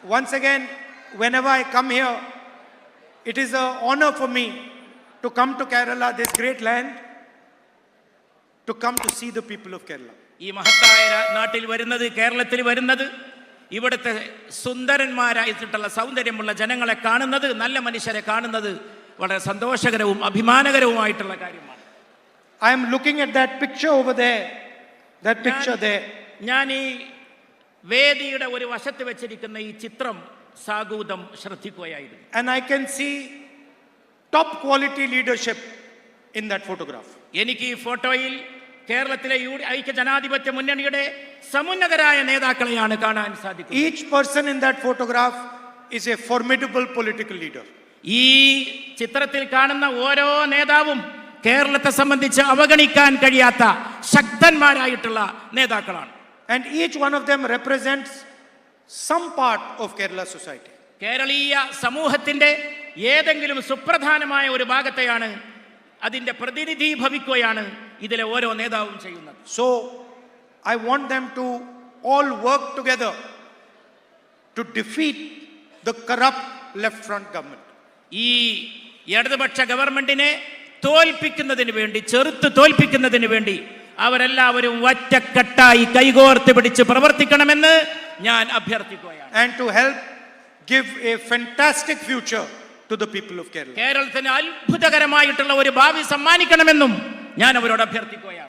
once again, whenever I come here, it is an honor for me to come to Kerala, this great land, to come to see the people of Kerala. ഈ മഹത്തായ നാട്ടിൽ വരുന്നത്, കേരളത്തിൽ വരുന്നത്, ഇവിടുത്തെ സുന്ദരന്മാരായിട്ടുള്ള സൗന്ദര്യമുള്ള ജനങ്ങളെ കാണുന്നത്, നല്ല മനുഷ്യരെ കാണുന്നത് വളരെ സന്തോഷകരവും അഭിമാനകരവുമായിട്ടുള്ള കാര്യമാണ്. I am looking at that picture over there. That picture there. ഞാൻ ഈ വേദിയുടെ ഒരു വശത്ത് വെച്ചിരിക്കുന്ന ഈ ചിത്രം സാഗൂതം ശ്രദ്ധിക്കുകയായിരുന്നു. And I can see top quality leadership in that photograph. എനിക്ക് ഈ ഫോട്ടോയിൽ കേരളത്തിലെ ഐക്യ ജനാധിപത്യ മുന്നണിയുടെ സമുന്നതരായ നേതാക്കളെയാണ് കാണാൻ സാധിക്കുന്നത്. Each person in that photograph is a formidable political leader. ഈ ചിത്രത്തിൽ കാണുന്ന ഓരോ നേതാവും കേരളത്തെ സംബന്ധിച്ച് അവഗണിക്കാൻ കഴിയാത്ത ശക്തന്മാരായിട്ടുള്ള നേതാക്കളാണ്. And each one of them represents some part of Kerala society. കേരളീയ സമൂഹത്തിന്റെ ഏതെങ്കിലും സുപ്രധാനമായ ഒരു ഭാഗത്തെയാണ്, അതിന്റെ പ്രതിനിധീഭവിക്കുകയാണ് ഇതിലെ ഓരോ നേതാവും ചെയ്യുന്നത്. So I want them to all work together to defeat the corrupt left front government. ഈ ഇടതുപക്ഷ ഗവൺമെന്റിനെ തോൽപ്പിക്കുന്നതിന് വേണ്ടി, ചെറുത്ത് തോൽപ്പിക്കുന്നതിന് വേണ്ടി അവരെല്ലാവരും ഒറ്റക്കെട്ടായി കൈകോർത്ത് പിടിച്ച് പ്രവർത്തിക്കണമെന്ന് ഞാൻ അഭ്യർത്ഥിക്കുകയാണ്. And to help give a fantastic future to the people of Kerala. കേരളത്തിന് അത്ഭുതകരമായിട്ടുള്ള ഒരു ഭാവി സമ്മാനിക്കണമെന്നും ഞാൻ അവരോട് അഭ്യർത്ഥിക്കുകയാണ്.